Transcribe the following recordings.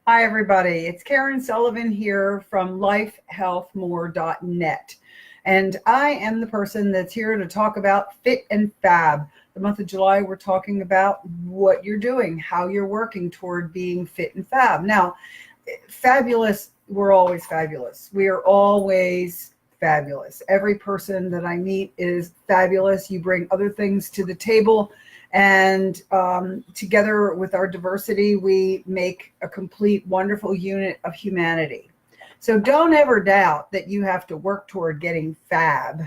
Hi, everybody. It's Karen Sullivan here from lifehealthmore.net. And I am the person that's here to talk about fit and fab. The month of July, we're talking about what you're doing, how you're working toward being fit and fab. Now, fabulous, we're always fabulous. We are always fabulous. Every person that I meet is fabulous. You bring other things to the table, and together with our diversity, we make a complete, wonderful unit of humanity. So don't ever doubt that you have to work toward getting fab,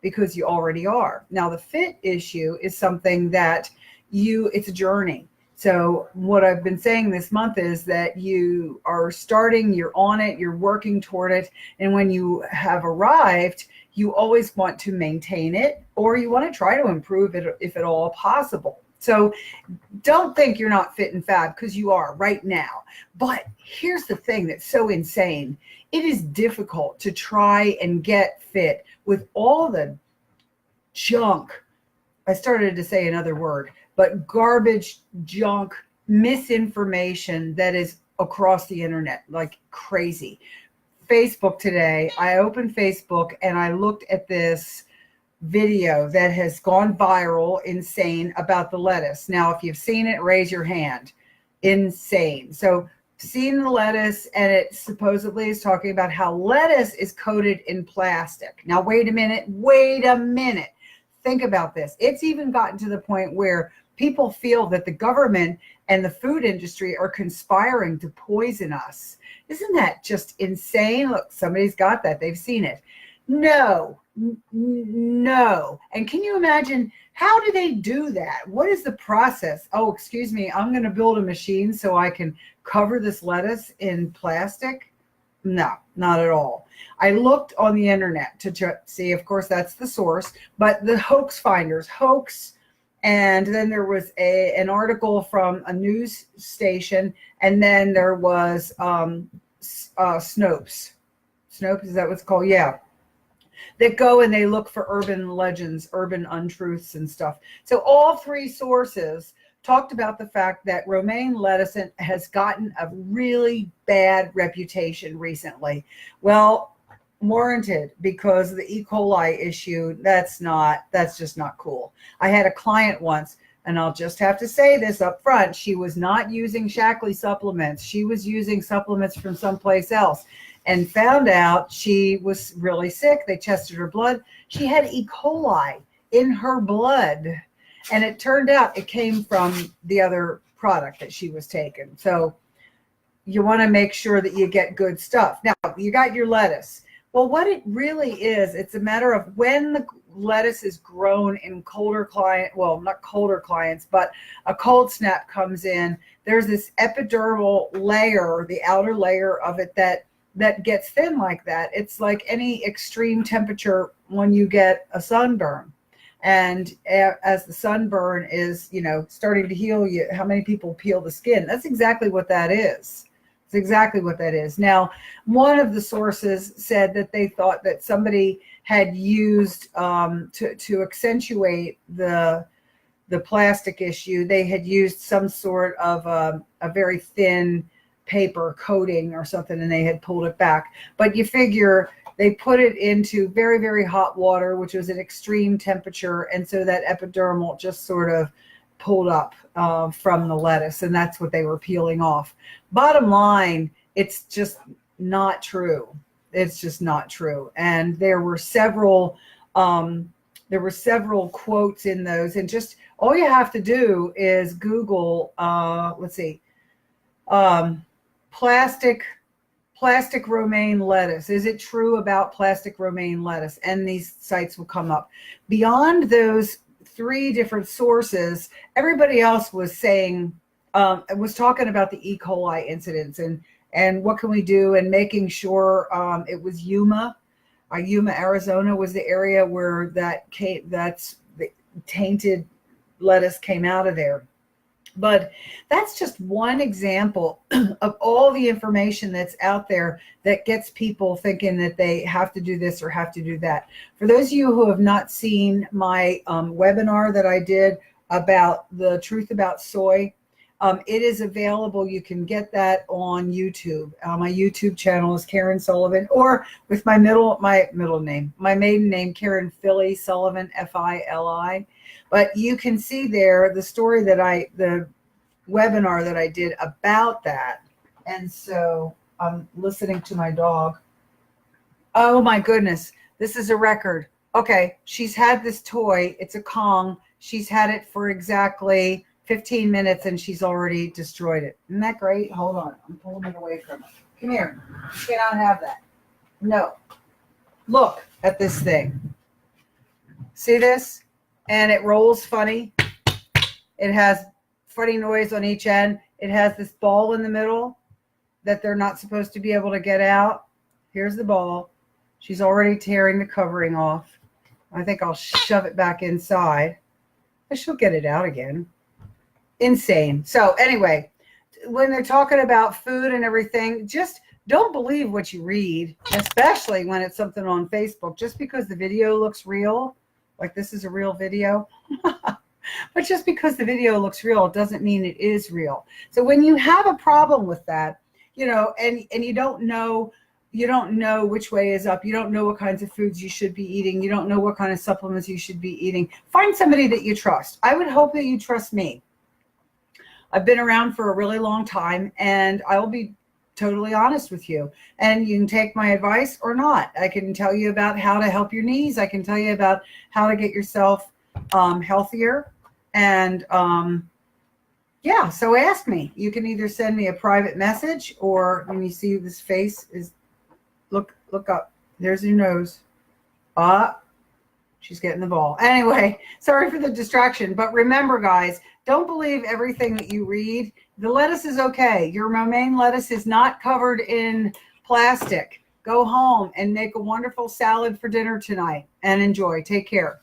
because you already are. Now, the fit issue is something that it's a journey. So what I've been saying this month is that you are starting, you're on it, you're working toward it. And when you have arrived, you always want to maintain it, or you want to try to improve it if at all possible. So don't think you're not fit and fab, because you are right now. But here's the thing that's so insane. It is difficult to try and get fit with all the junk. I started to say another word, but garbage, junk, misinformation that is across the internet like crazy. Facebook today, I opened Facebook and I looked at this video that has gone viral, insane, about the lettuce. Now, if you've seen it, raise your hand. Insane. So, seen the lettuce, and it supposedly is talking about how lettuce is coated in plastic. Now, wait a minute. Think about this. It's even gotten to the point where people feel that the government and the food industry are conspiring to poison us. Isn't that just insane? Look, somebody's got that. They've seen it. No. And can you imagine, how do they do that? What is the process? Oh, excuse me, I'm going to build a machine so I can cover this lettuce in plastic? No, not at all. I looked on the internet to see, of course, that's the source, but the hoax finders, and then there was an article from a news station, and then there was Snopes. Snopes, is that what it's called? Yeah. That go and they look for urban legends, urban untruths and stuff. So all three sources talked about the fact that romaine lettuce has gotten a really bad reputation recently. Well, warranted, because of the E. coli issue. That's just not cool. I had a client once, and I'll just have to say this up front. She was not using Shaklee supplements. She was using supplements from someplace else, and found out she was really sick. They tested her blood. She had E. coli in her blood. And it turned out it came from the other product that she was taking. So you want to make sure that you get good stuff. Now, you got your lettuce. Well, what it really is, it's a matter of when the lettuce is grown in colder climate, well, not colder climates, but a cold snap comes in, there's this epidermal layer, the outer layer of it that gets thin like that. It's like any extreme temperature when you get a sunburn. And as the sunburn is, starting to heal, how many people peel the skin? That's exactly what that is. It's exactly what that is. Now, one of the sources said that they thought that somebody had used to accentuate the plastic issue. They had used some sort of a very thin paper coating or something, and they had pulled it back. But you figure they put it into very, very hot water, which was an extreme temperature, and so that epidermal just sort of pulled up from the lettuce, and that's what they were peeling off. Bottom line, it's just not true. It's just not true. And there were several quotes in those, and just all you have to do is Google, plastic romaine lettuce. Is it true about plastic romaine lettuce? And these sites will come up. Beyond those three different sources, everybody else was saying, was talking about the E. coli incidents and what can we do, and making sure it was Yuma, Arizona was the area where that's the tainted lettuce came out of there. But that's just one example of all the information that's out there that gets people thinking that they have to do this or have to do that. For those of you who have not seen my webinar that I did about the truth about soy, It is available. You can get that on YouTube. My YouTube channel is Karen Sullivan, or with my maiden name, Karen Philly Sullivan, Fili. But you can see there the story the webinar that I did about that. And so I'm listening to my dog. Oh my goodness, this is a record. Okay, she's had this toy. It's a Kong. She's had it for exactly 15 minutes and she's already destroyed it. Isn't that great? Hold on. I'm pulling it away from her. Come here. You cannot have that. No. Look at this thing. See this? And it rolls funny. It has funny noise on each end. It has this ball in the middle that they're not supposed to be able to get out. Here's the ball. She's already tearing the covering off. I think I'll shove it back inside. But she'll get it out again. Insane. So anyway, when they're talking about food and everything, just don't believe what you read, especially when it's something on Facebook. Just because the video looks real, like this is a real video, but just because the video looks real, it doesn't mean it is real. So when you have a problem with that, and you don't know which way is up, you don't know what kinds of foods you should be eating, you don't know what kind of supplements you should be eating, find somebody that you trust. I would hope that you trust me. I've been around for a really long time, and I will be totally honest with you. And you can take my advice or not. I can tell you about how to help your knees. I can tell you about how to get yourself healthier. And yeah, so ask me. You can either send me a private message, or when you see this face is, look up. There's your nose. She's getting the ball. Anyway, sorry for the distraction. But remember, guys, don't believe everything that you read. The lettuce is okay. Your romaine lettuce is not covered in plastic. Go home and make a wonderful salad for dinner tonight and enjoy. Take care.